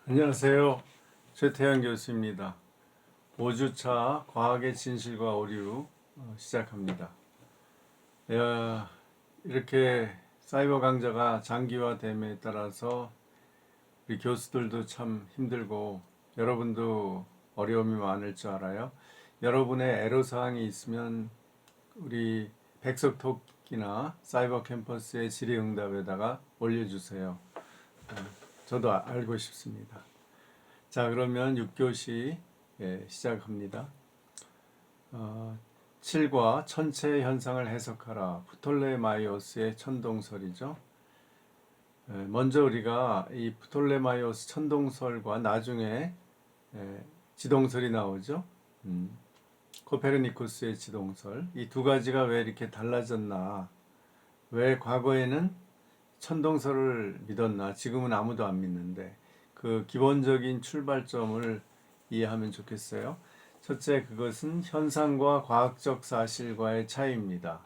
안녕하세요. 최태양 교수입니다. 5주차 과학의 진실과 오류 시작합니다. 이렇게 사이버 강좌가 장기화됨에 따라서 우리 교수들도 참 힘들고 여러분도 어려움이 많을 줄 알아요. 여러분의 애로사항이 있으면 우리 백석톡이나 사이버 캠퍼스의 질의응답에다가 올려주세요. 저도 알고 싶습니다. 자, 그러면 6교시 시작합니다. 7과 천체 현상을 해석하라. 프톨레마이오스의 천동설이죠. 먼저 우리가 이 프톨레마이오스 천동설과 나중에 지동설이 나오죠. 코페르니쿠스의 지동설. 이 두 가지가 왜 이렇게 달라졌나? 왜 과거에는 천동설을 믿었나? 지금은 아무도 안 믿는데 그 기본적인 출발점을 이해하면 좋겠어요. 첫째, 그것은 현상과 과학적 사실과의 차이입니다.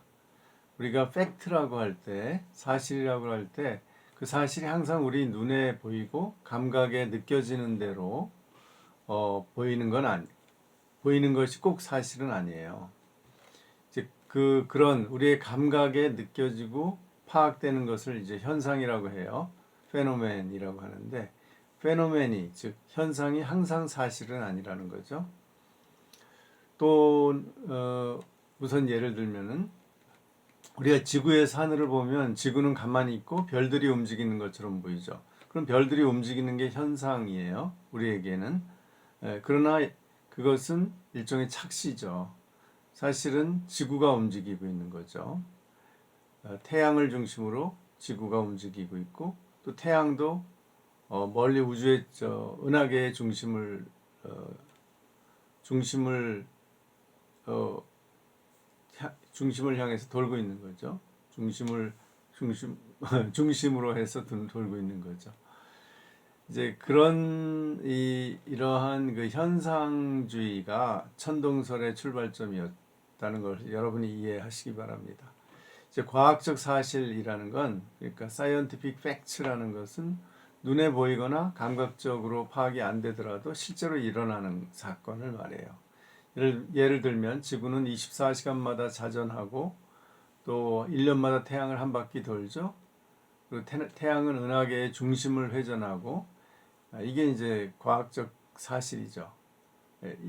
우리가 팩트라고 할 때, 사실이라고 할 때 그 사실이 항상 우리 눈에 보이고 감각에 느껴지는 대로 보이는 것이 꼭 사실은 아니에요. 이제 그런 우리의 감각에 느껴지고 파악되는 것을 이제 현상이라고 해요. 페노멘이라고 하는데, 페노멘이 즉 현상이 항상 사실은 아니라는 거죠. 또 우선 예를 들면은 우리가 지구에서 하늘을 보면 지구는 가만히 있고 별들이 움직이는 것처럼 보이죠. 그럼 별들이 움직이는 게 현상이에요. 우리에게는. 그러나 그것은 일종의 착시죠. 사실은 지구가 움직이고 있는 거죠. 태양을 중심으로 지구가 움직이고 있고 또 태양도 멀리 우주의 은하계의 어, 중심을 향해서 돌고 있는 거죠. 중심으로 해서 돌고 있는 거죠. 이제 이러한 그 현상주의가 천동설의 출발점이었다는 걸 여러분이 이해하시기 바랍니다. 이제 과학적 사실이라는 건, 그러니까 scientific facts라는 것은 눈에 보이거나 감각적으로 파악이 안 되더라도 실제로 일어나는 사건을 말해요. 예를 들면 지구는 24시간마다 자전하고 또 1년마다 태양을 한 바퀴 돌죠. 그리고 태양은 은하계의 중심을 회전하고 이게 이제 과학적 사실이죠.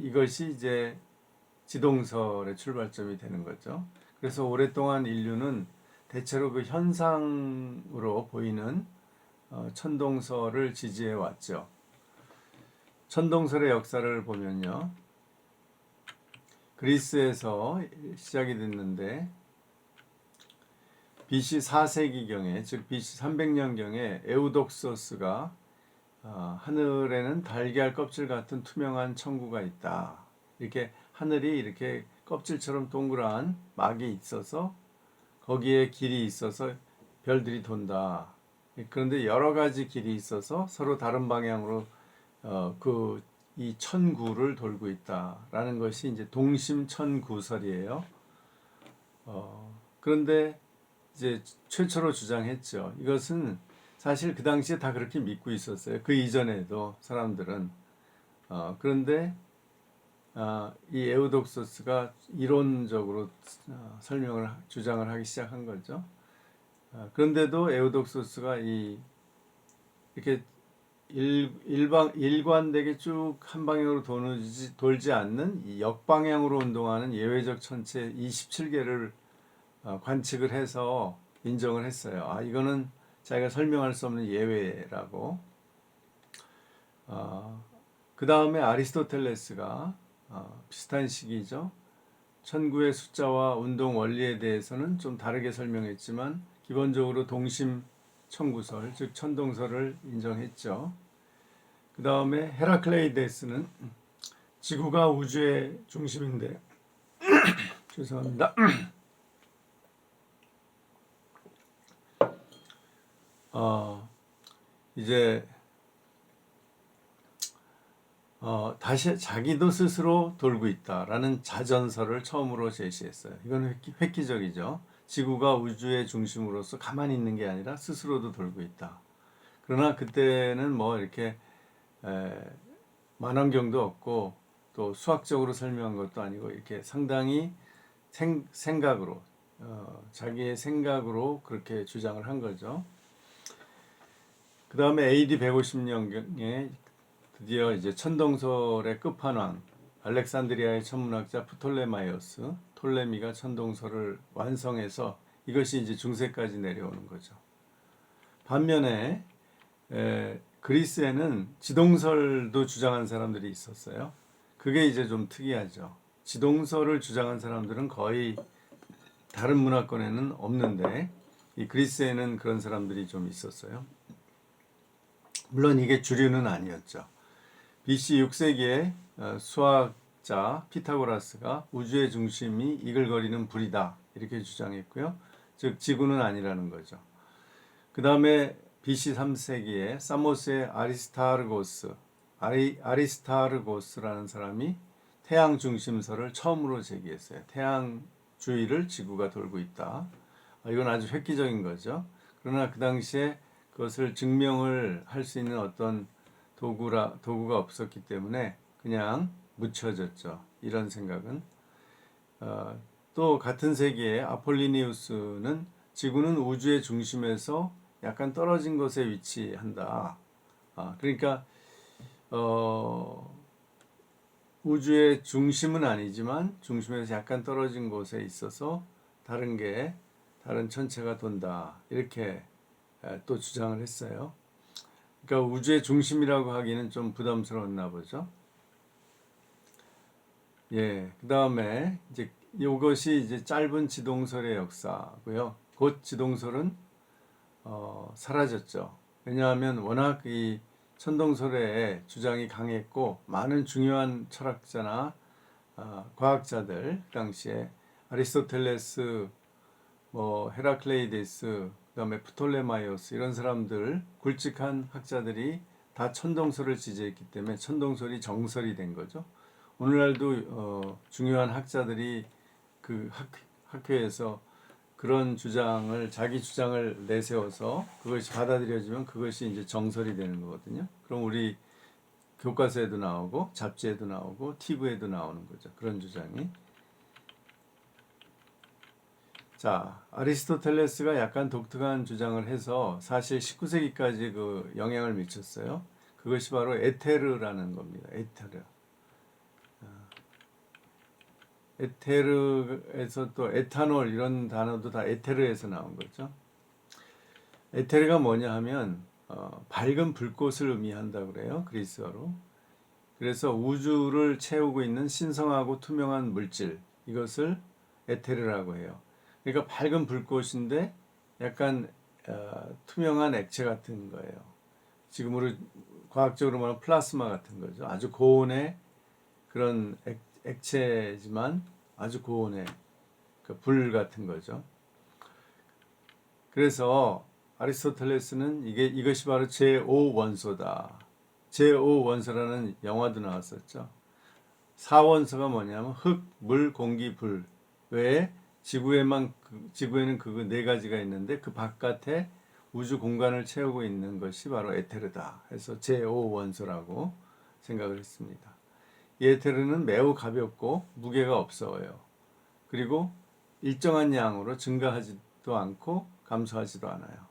이것이 이제 지동설의 출발점이 되는 거죠. 그래서 오랫동안 인류는 대체로 그 현상으로 보이는 천동설을 지지해 왔죠. 천동설의 역사를 보면요. 그리스에서 시작이 됐는데 BC 4세기경에 즉 BC 300년경에 에우독소스가 하늘에는 달걀 껍질 같은 투명한 천구가 있다. 이렇게 하늘이 이렇게 껍질처럼 동그란 막이 있어서 거기에 길이 있어서 별들이 돈다. 그런데 여러 가지 길이 있어서 서로 다른 방향으로 이 천구를 돌고 있다라는 것이 이제 동심천구설이에요. 그런데 이제 최초로 주장했죠. 이것은 사실 그 당시에 다 그렇게 믿고 있었어요. 그 이전에도 사람들은. 그런데 이 에우독소스가 이론적으로 주장을 하기 시작한 거죠. 그런데도 에우독소스가 이렇게 일관되게 쭉 한 방향으로 돌지 않는 이 역방향으로 운동하는 예외적 천체 27개를 관측을 해서 인정을 했어요. 이거는 자기가 설명할 수 없는 예외라고. 그 다음에 아리스토텔레스가 비슷한 시기죠. 천구의 숫자와 운동 원리에 대해서는 좀 다르게 설명했지만 기본적으로 동심 천구설, 즉 천동설을 인정했죠. 그 다음에 헤라클레이데스는 지구가 우주의 중심인데 죄송합니다. 이제 다시 자기도 스스로 돌고 있다라는 자전설을 처음으로 제시했어요. 이건 획기적이죠. 지구가 우주의 중심으로서 가만히 있는 게 아니라 스스로도 돌고 있다. 그러나 그때는 뭐 이렇게 만원경도 없고 또 수학적으로 설명한 것도 아니고 이렇게 상당히 생각으로 자기의 생각으로 그렇게 주장을 한 거죠. 그 다음에 AD 150년경에 드디어 이제 천동설의 끝판왕 알렉산드리아의 천문학자 프톨레마이오스 톨레미가 천동설을 완성해서 이것이 이제 중세까지 내려오는 거죠. 반면에 그리스에는 지동설도 주장한 사람들이 있었어요. 그게 이제 좀 특이하죠. 지동설을 주장한 사람들은 거의 다른 문화권에는 없는데 이 그리스에는 그런 사람들이 좀 있었어요. 물론 이게 주류는 아니었죠. BC 6세기에 수학자 피타고라스가 우주의 중심이 이글거리는 불이다 이렇게 주장했고요. 즉 지구는 아니라는 거죠. 그 다음에 BC 3세기에 사모스의 아리스타르고스라는 사람이 태양 중심설을 처음으로 제기했어요. 태양 주위를 지구가 돌고 있다. 이건 아주 획기적인 거죠. 그러나 그 당시에 그것을 증명을 할 수 있는 어떤 도구가 없었기 때문에 그냥 묻혀졌죠. 이런 생각은. 또 같은 세기에 아폴리니우스는 지구는 우주의 중심에서 약간 떨어진 곳에 위치한다. 그러니까 우주의 중심은 아니지만 중심에서 약간 떨어진 곳에 있어서 다른 천체가 돈다. 이렇게 또 주장을 했어요. 그러니까 우주의 중심이라고 하기는 좀 부담스러웠나 보죠. 예, 그 다음에 이제 이것이 이제 짧은 지동설의 역사고요. 곧 지동설은 사라졌죠. 왜냐하면 워낙 이 천동설의 주장이 강했고 많은 중요한 철학자나 과학자들 그 당시에 아리스토텔레스, 헤라클레이데스, 그다음에 프톨레마이오스 이런 사람들 굵직한 학자들이 다 천동설을 지지했기 때문에 천동설이 정설이 된 거죠. 오늘날도 중요한 학자들이 그 학회에서 그런 자기 주장을 내세워서 그것이 받아들여지면 그것이 이제 정설이 되는 거거든요. 그럼 우리 교과서에도 나오고 잡지에도 나오고 TV에도 나오는 거죠. 그런 주장이. 자, 아리스토텔레스가 약간 독특한 주장을 해서 사실 19세기까지 그 영향을 미쳤어요. 그것이 바로 에테르라는 겁니다. 에테르. 에테르에서 또 에탄올 이런 단어도 다 에테르에서 나온 거죠. 에테르가 뭐냐 하면 밝은 불꽃을 의미한다 그래요. 그리스어로. 그래서 우주를 채우고 있는 신성하고 투명한 물질 이것을 에테르라고 해요. 그러니까 밝은 불꽃인데 약간 투명한 액체 같은 거예요. 지금으로 과학적으로 말하면 플라스마 같은 거죠. 아주 고온의 그런 액체지만 아주 고온의 그 불 같은 거죠. 그래서 아리스토텔레스는 이것이 바로 제5원소다. 제5원소라는 영화도 나왔었죠. 4원소가 뭐냐면 흙, 물, 공기, 불 외에 지구에는 그 네 가지가 있는데 그 바깥에 우주 공간을 채우고 있는 것이 바로 에테르다. 해서 제5원소라고 생각을 했습니다. 이 에테르는 매우 가볍고 무게가 없어요. 그리고 일정한 양으로 증가하지도 않고 감소하지도 않아요.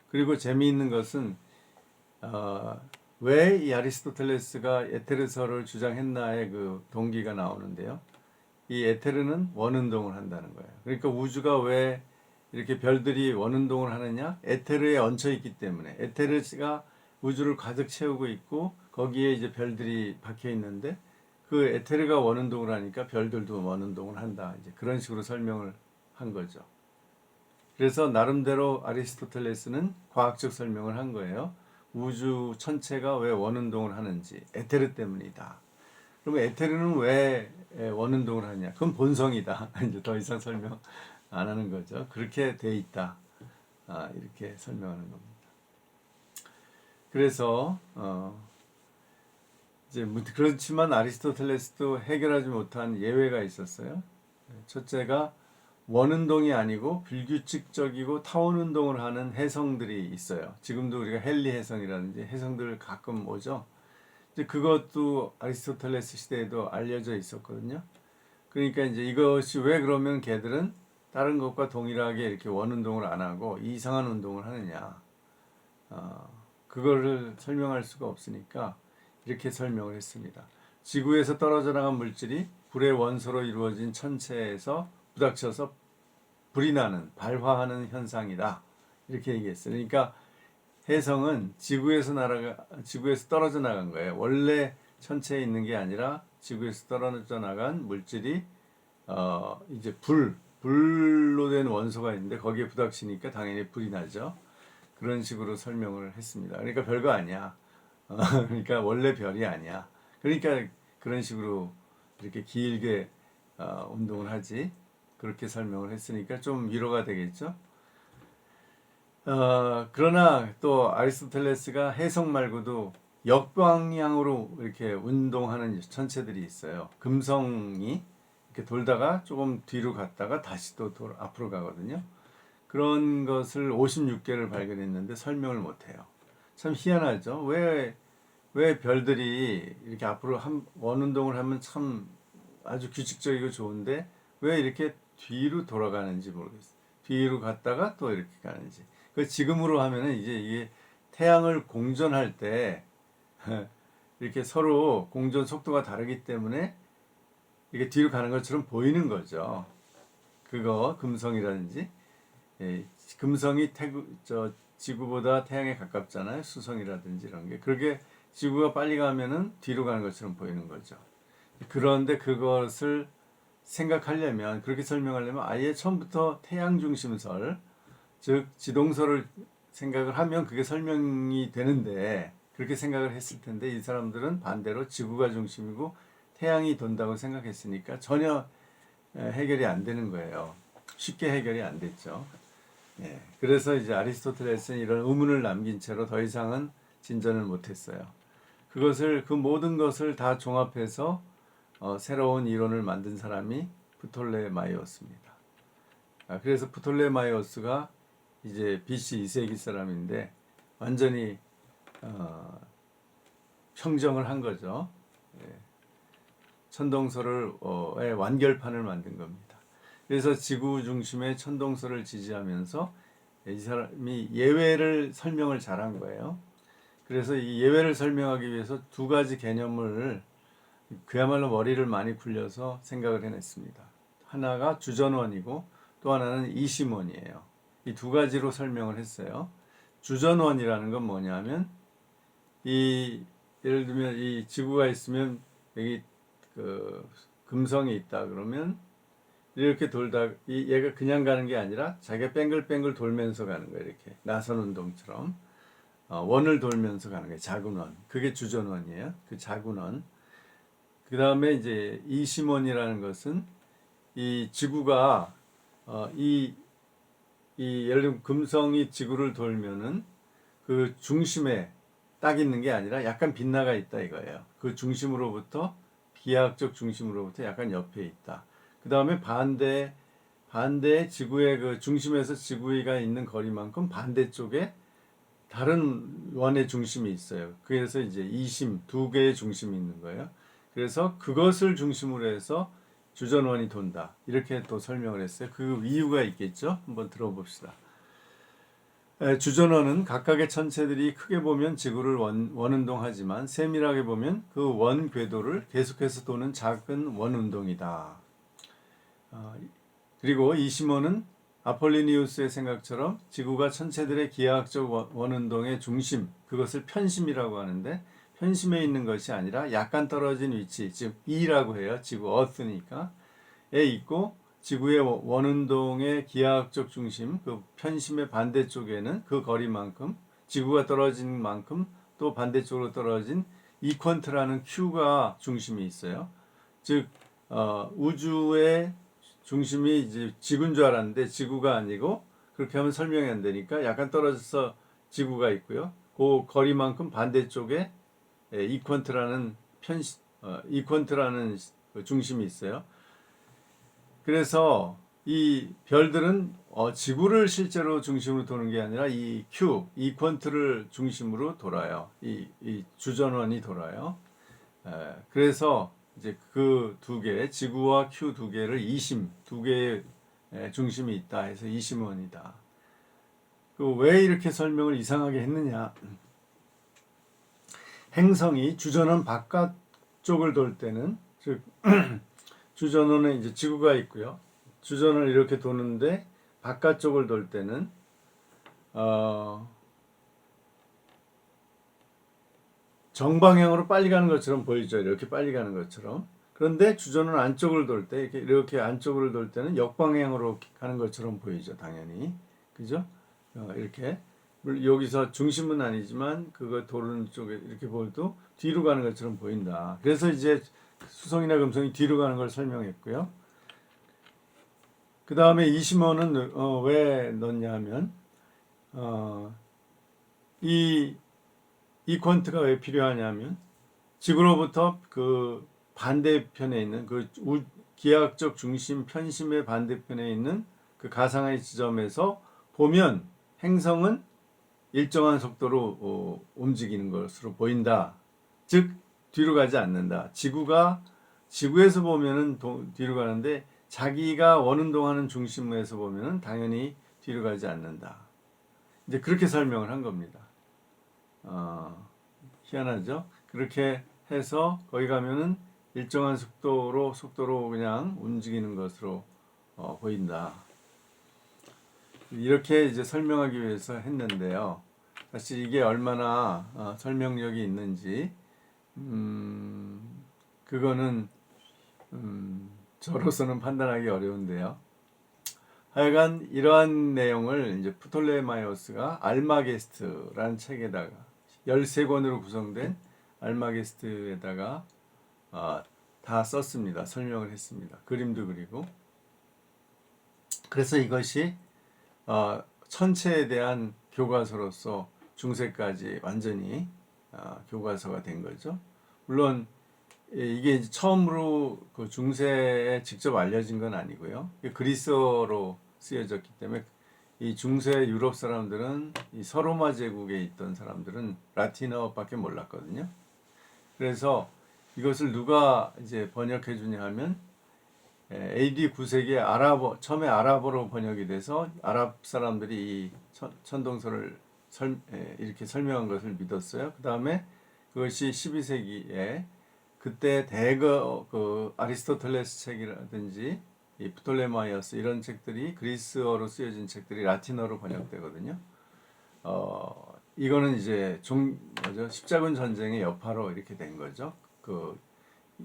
그리고 재미있는 것은 왜 이 아리스토텔레스가 에테르설을 주장했나의 그 동기가 나오는데요. 이 에테르는 원운동을 한다는 거예요. 그러니까 우주가 왜 이렇게 별들이 원운동을 하느냐? 에테르에 얹혀 있기 때문에. 에테르가 우주를 가득 채우고 있고 거기에 이제 별들이 박혀 있는데 그 에테르가 원운동을 하니까 별들도 원운동을 한다. 이제 그런 식으로 설명을 한 거죠. 그래서 나름대로 아리스토텔레스는 과학적 설명을 한 거예요. 우주 천체가 왜 원운동을 하는지 에테르 때문이다. 그러면 에테르는 왜 원운동을 하냐? 그건 본성이다. 이제 더 이상 설명 안 하는 거죠. 그렇게 돼 있다. 이렇게 설명하는 겁니다. 그래서 이제 그렇지만 아리스토텔레스도 해결하지 못한 예외가 있었어요. 첫째가 원운동이 아니고 불규칙적이고 타원운동을 하는 해성들이 있어요. 지금도 우리가 헨리 해성이라든지 해성들 가끔 오죠. 이제 그것도 아리스토텔레스 시대에도 알려져 있었거든요. 그러니까 이제 이것이 왜 그러면 걔들은 다른 것과 동일하게 이렇게 원 운동을 안 하고 이상한 운동을 하느냐. 그거를 설명할 수가 없으니까 이렇게 설명을 했습니다. 지구에서 떨어져 나간 물질이 불의 원소로 이루어진 천체에서 부닥쳐서 불이 나는 발화하는 현상이다. 이렇게 얘기했어요. 그러니까 혜성은 지구에서 떨어져 나간 거예요. 원래 천체에 있는 게 아니라 지구에서 떨어져 나간 물질이 이제 불로 된 원소가 있는데 거기에 부닥치니까 당연히 불이 나죠. 그런 식으로 설명을 했습니다. 그러니까 별거 아니야. 그러니까 원래 별이 아니야. 그러니까 그런 식으로 이렇게 길게 운동을 하지. 그렇게 설명을 했으니까 좀 위로가 되겠죠. 그러나 또 아리스토텔레스가 해석 말고도 역방향으로 이렇게 운동하는 천체들이 있어요. 금성이 이렇게 돌다가 조금 뒤로 갔다가 다시 또 앞으로 가거든요. 그런 것을 56개를 발견했는데 설명을 못해요. 참 희한하죠. 왜 별들이 이렇게 앞으로 원 운동을 하면 참 아주 규칙적이고 좋은데 왜 이렇게 뒤로 돌아가는지 모르겠어요. 뒤로 갔다가 또 이렇게 가는지. 그 지금으로 하면은 이제 이게 태양을 공전할 때 이렇게 서로 공전 속도가 다르기 때문에 이게 뒤로 가는 것처럼 보이는 거죠. 그거 금성이라든지 금성이 지구보다 태양에 가깝잖아요. 수성이라든지 이런 게. 그렇게 지구가 빨리 가면은 뒤로 가는 것처럼 보이는 거죠. 그런데 그것을 생각하려면 그렇게 설명하려면 아예 처음부터 태양 중심설 즉 지동설을 생각을 하면 그게 설명이 되는데 그렇게 생각을 했을 텐데 이 사람들은 반대로 지구가 중심이고 태양이 돈다고 생각했으니까 전혀 해결이 안 되는 거예요. 쉽게 해결이 안 됐죠. 그래서 이제 아리스토텔레스는 이런 의문을 남긴 채로 더 이상은 진전을 못했어요. 그 모든 것을 다 종합해서 새로운 이론을 만든 사람이 프톨레마이오스입니다. 그래서 프톨레마이오스가 이제 BC 2세기 사람인데 완전히 평정을 한 거죠. 천동설의 완결판을 만든 겁니다. 그래서 지구 중심의 천동설을 지지하면서 이 사람이 예외를 설명을 잘한 거예요. 그래서 이 예외를 설명하기 위해서 두 가지 개념을 그야말로 머리를 많이 굴려서 생각을 해냈습니다. 하나가 주전원이고 또 하나는 이심원이에요. 이 두 가지로 설명을 했어요. 주전원이라는 건 뭐냐면 예를 들면 이 지구가 있으면 여기 그 금성이 있다 그러면 이렇게 돌다 얘가 그냥 가는 게 아니라 자기가 뺑글뺑글 돌면서 가는 거예요. 이렇게 나선 운동처럼 원을 돌면서 가는 거예요. 작은 원. 그게 주전원이에요. 그 작은 원. 그 다음에 이제 이심원이라는 것은 이 지구가 예를 들면 금성이 지구를 돌면은 그 중심에 딱 있는 게 아니라 약간 빗나가 있다 이거예요. 그 중심으로부터 기하학적 중심으로부터 약간 옆에 있다. 그 다음에 반대 지구의 그 중심에서 지구가 있는 거리만큼 반대쪽에 다른 원의 중심이 있어요. 그래서 이제 이심 두 개의 중심이 있는 거예요. 그래서 그것을 중심으로 해서 주전원이 돈다. 이렇게 또 설명을 했어요. 그 이유가 있겠죠? 한번 들어봅시다. 주전원은 각각의 천체들이 크게 보면 지구를 원운동하지만 세밀하게 보면 그 원 궤도를 계속해서 도는 작은 원운동이다. 그리고 이심원은 아폴리니우스의 생각처럼 지구가 천체들의 기하학적 원운동의 중심, 그것을 편심이라고 하는데 편심에 있는 것이 아니라 약간 떨어진 위치, 즉 E라고 해요. 지구 Earth니까 에 있고 지구의 원운동의 기하학적 중심, 그 편심의 반대쪽에는 그 거리만큼 지구가 떨어진 만큼 또 반대쪽으로 떨어진 이퀀트라는 Q가 중심이 있어요. 즉 우주의 중심이 이제 지구인 줄 알았는데 지구가 아니고 그렇게 하면 설명이 안 되니까 약간 떨어져서 지구가 있고요. 그 거리만큼 반대쪽에 이퀀트라는 이퀀트라는 중심이 있어요. 그래서 이 별들은 지구를 실제로 중심으로 도는 게 아니라 이 Q, 이 퀀트를 중심으로 돌아요. 이 주전원이 돌아요. 그래서 이제 그 두 개, 지구와 Q 두 개를 이심, 두 개의 중심이 있다 해서 이심원이다. 왜 이렇게 설명을 이상하게 했느냐? 행성이 주전원 바깥쪽을 돌 때는, 즉 주전원에 이제 지구가 있고요. 주전을 이렇게 도는데 바깥쪽을 돌 때는 정방향으로 빨리 가는 것처럼 보이죠. 이렇게 빨리 가는 것처럼. 그런데 주전은 안쪽을 돌 때, 이렇게 안쪽으로 돌 때는 역방향으로 가는 것처럼 보이죠. 당연히. 그죠? 이렇게. 여기서 중심은 아니지만, 그거 도는 쪽에 이렇게 보도 뒤로 가는 것처럼 보인다. 그래서 이제 수성이나 금성이 뒤로 가는 걸 설명했고요. 그 다음에 이심원은 왜 넣냐 하면, 이 퀀트가 왜 필요하냐면 지구로부터 그 반대편에 있는 그 기하학적 중심 편심의 반대편에 있는 그 가상의 지점에서 보면 행성은 일정한 속도로 움직이는 것으로 보인다. 즉 뒤로 가지 않는다. 지구에서 보면은 뒤로 가는데 자기가 원운동하는 중심에서 보면은 당연히 뒤로 가지 않는다. 이제 그렇게 설명을 한 겁니다. 희한하죠? 그렇게 해서 거기 가면은 일정한 속도로 그냥 움직이는 것으로 보인다. 이렇게 이제 설명하기 위해서 했는데요. 사실 이게 얼마나 설명력이 있는지 그거는 저로서는 판단하기 어려운데요. 하여간 이러한 내용을 이제 프톨레마이오스가 알마게스트라는 책에다가 13권으로 구성된 알마게스트에다가 다 썼습니다. 설명을 했습니다. 그림도 그리고. 그래서 이것이 천체에 대한 교과서로서 중세까지 완전히 교과서가 된 거죠. 물론 이게 처음으로 그 중세에 직접 알려진 건 아니고요. 그리스어로 쓰여졌기 때문에 이 중세 유럽 사람들은 이 서로마 제국에 있던 사람들은 라틴어밖에 몰랐거든요. 그래서 이것을 누가 이제 번역해 주냐 하면 AD 9세기에 처음에 아랍어로 번역이 돼서 아랍 사람들이 이 천동설을 이렇게 설명한 것을 믿었어요. 그 다음에 그것이 12세기에 그때 대거 그 아리스토텔레스 책이라든지 이 프톨레마이오스 이런 책들이 그리스어로 쓰여진 책들이 라틴어로 번역되거든요. 이거는 이제 십자군 전쟁의 여파로 이렇게 된 거죠. 그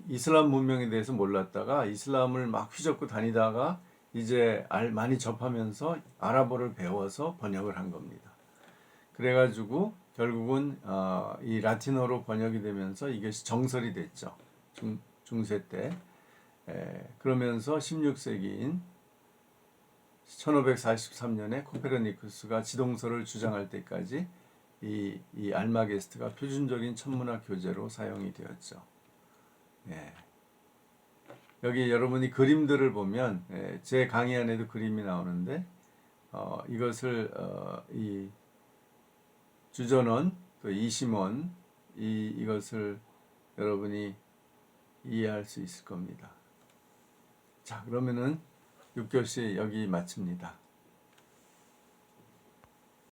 이슬람 문명에 대해서 몰랐다가 이슬람을 막 휘젓고 다니다가 이제 많이 접하면서 아랍어를 배워서 번역을 한 겁니다. 그래가지고 결국은 이 라틴어로 번역이 되면서 이것이 정설이 됐죠. 중세 때. 그러면서 16세기인 1543년에 코페르니쿠스가 지동설을 주장할 때까지 이 알마게스트가 표준적인 천문학 교재로 사용이 되었죠. 여기 여러분이 그림들을 보면 제 강의 안에도 그림이 나오는데 이것을 이 주전원 또 이심원 이것을 여러분이 이해할 수 있을 겁니다. 자, 그러면은 6교시 여기 마칩니다.